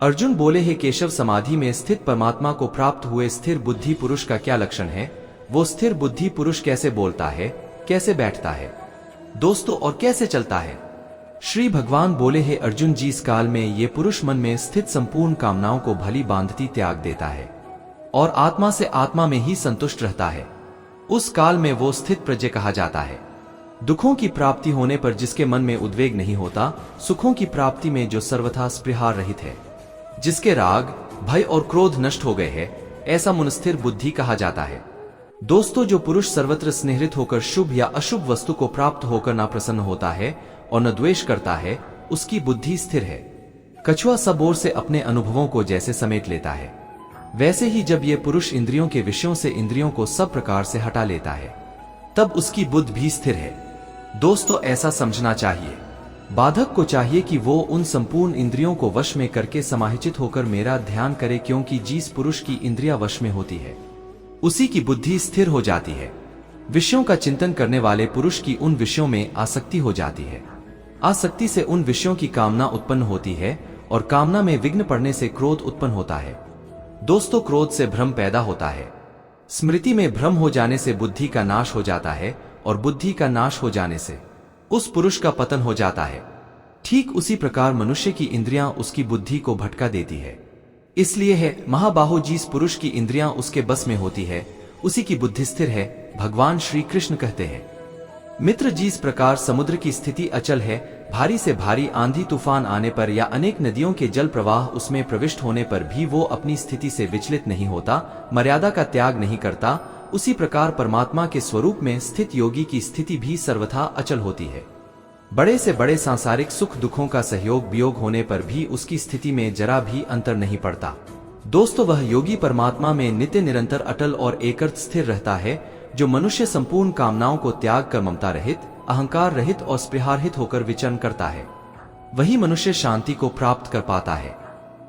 Speaker 1: अर्जुन बोले, हे केशव, समाधि में स्थित परमात्मा को प्राप्त हुए स्थिर बुद्धि पुरुष का क्या लक्षण है? वो स्थिर बुद्धि पुरुष कैसे बोलता है, कैसे बैठता है दोस्तों, और कैसे चलता है? श्री भगवान बोले, हे अर्जुन, जिस काल में ये पुरुष मन में स्थित संपूर्ण कामनाओं को भली बांधती त्याग देता है और आत्मा से आत्मा में ही संतुष्ट रहता है, उस काल में वो स्थित प्रज्ञ कहा जाता है। दुखों की प्राप्ति होने पर जिसके मन में उद्वेग नहीं होता, सुखों की प्राप्ति में जो सर्वथा स्पृहा रहित है, जिसके राग भय और क्रोध नष्ट हो गए हैं, ऐसा मुनस्थिर बुद्धि कहा जाता है। दोस्तों, जो पुरुष सर्वत्र स्नेहित होकर शुभ या अशुभ वस्तु को प्राप्त होकर ना प्रसन्न होता है और न द्वेष करता है, उसकी बुद्धि स्थिर है। कछुआ सब ओर से अपने अनुभवों को जैसे समेट लेता है, वैसे ही जब ये पुरुष इंद्रियों के विषयों से इंद्रियों को सब प्रकार से हटा लेता है, तब उसकी बुद्धि भी स्थिर है। दोस्तों, ऐसा समझना चाहिए, बाधक को चाहिए कि वो उन संपूर्ण इंद्रियों को वश में करके समाहित होकर मेरा ध्यान करे, क्योंकि जिस पुरुष की इंद्रिया वश में होती है उसी की बुद्धि स्थिर हो जाती है। विषयों का चिंतन करने वाले पुरुष की उन विषयों में आसक्ति हो जाती है। आसक्ति से उन विषयों की कामना उत्पन्न होती है और कामना में विघ्न पड़ने से क्रोध उत्पन्न होता है। दोस्तों, क्रोध से भ्रम पैदा होता है। स्मृति में भ्रम हो जाने से बुद्धि का नाश हो जाता है और बुद्धि का नाश हो जाने से उस पुरुष का पतन हो जाता है। ठीक उसी प्रकार मनुष्य की इंद्रियां उसकी बुद्धि को भटका देती है। इसलिए है महाबाहो, जिस पुरुष की इंद्रियां उसके बस में होती है उसी की बुद्धि स्थिर है, भगवान श्री कृष्ण कहते हैं। मित्र, जिस प्रकार समुद्र की स्थिति अचल है, भारी से भारी आंधी तूफान आने पर या अनेक नदियों के जल प्रवाह उसमें प्रविष्ट होने पर भी वो अपनी स्थिति से विचलित नहीं होता, मर्यादा का त्याग नहीं करता, उसी प्रकार परमात्मा के स्वरूप में स्थित योगी की स्थिति भी सर्वथा अचल होती है। बड़े से बड़े सांसारिक सुख दुखों का सहयोग वियोग होने पर भी उसकी स्थिति में जरा भी अंतर नहीं पड़ता। दोस्तों, वह योगी परमात्मा में नित्य निरंतर अटल और एकर्थ स्थिर रहता है, जो मनुष्य संपूर्ण कामनाओं को त्याग कर ममता रहित, अहंकार रहित और स्पृहारहित होकर विचरण करता है। वही मनुष्य शांति को प्राप्त कर पाता है।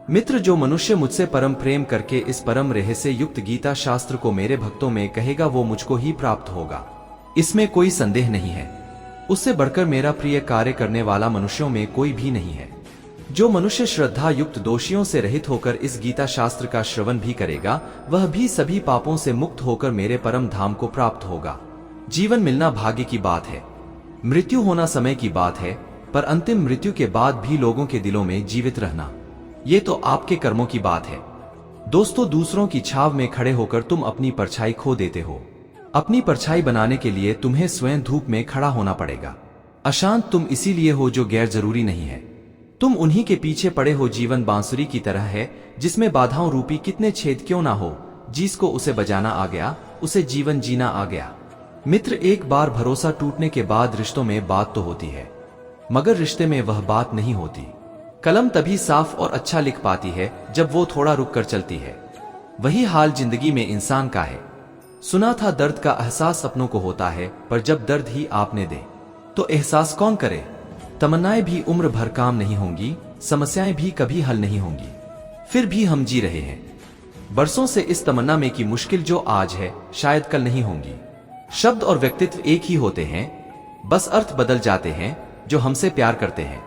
Speaker 1: मित्र, जो मनुष्य मुझसे परम प्रेम करके इस परम रहस्य युक्त गीता शास्त्र को मेरे भक्तों में कहेगा, वो मुझको ही प्राप्त होगा, इसमें कोई संदेह नहीं है। उससे बढ़कर मेरा प्रिय कार्य करने वाला मनुष्यों में कोई भी नहीं है। जो मनुष्य श्रद्धा युक्त दोषियों से रहित होकर इस गीता शास्त्र का श्रवण भी करेगा, वह भी सभी पापों से मुक्त होकर मेरे परम धाम को प्राप्त होगा। जीवन मिलना भाग्य की बात है, मृत्यु होना समय की बात है, पर अंतिम मृत्यु के बाद भी लोगों के दिलों में जीवित रहना, ये तो आपके कर्मों की बात है। दोस्तों, दूसरों की छाव में खड़े होकर तुम अपनी परछाई खो देते हो। अपनी परछाई बनाने के लिए तुम्हें स्वयं धूप में खड़ा होना पड़ेगा। अशांत तुम इसीलिए हो जो गैर जरूरी नहीं है। तुम उन्हीं के पीछे पड़े हो। जीवन बांसुरी की तरह है, जिसमें बाधाओं रूपी कितने छेद क्यों ना हो, जिसको उसे बजाना आ गया, उसे जीवन जीना आ गया। मित्र, एक बार भरोसा टूटने के बाद रिश्तों में बात तो होती है, मगर रिश्ते में वह बात नहीं होती। कलम तभी साफ और अच्छा लिख पाती है जब वो थोड़ा रुक कर चलती है। वही हाल जिंदगी में इंसान का है। सुना था दर्द का एहसास अपनों को होता है, पर जब दर्द ही आपने दे तो एहसास कौन करे। तमन्नाएं भी उम्र भर काम नहीं होंगी, समस्याएं भी कभी हल नहीं होंगी, फिर भी हम जी रहे हैं बरसों से इस तमन्ना में कि मुश्किल जो आज है शायद कल नहीं होंगी। शब्द और व्यक्तित्व एक ही होते हैं, बस अर्थ बदल जाते हैं। जो हमसे प्यार करते हैं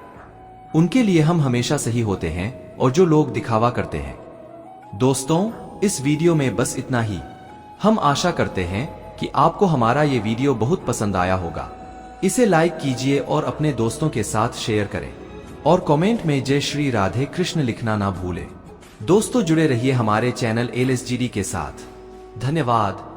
Speaker 1: उनके लिए हम हमेशा सही होते हैं, और जो लोग दिखावा करते हैं। दोस्तों, इस वीडियो में बस इतना ही। हम आशा करते हैं कि आपको हमारा ये वीडियो बहुत पसंद आया होगा। इसे लाइक कीजिए और अपने दोस्तों के साथ शेयर करें, और कमेंट में जय श्री राधे कृष्ण लिखना ना भूलें। दोस्तों, जुड़े रहिए हमारे चैनल LSGD के साथ। धन्यवाद।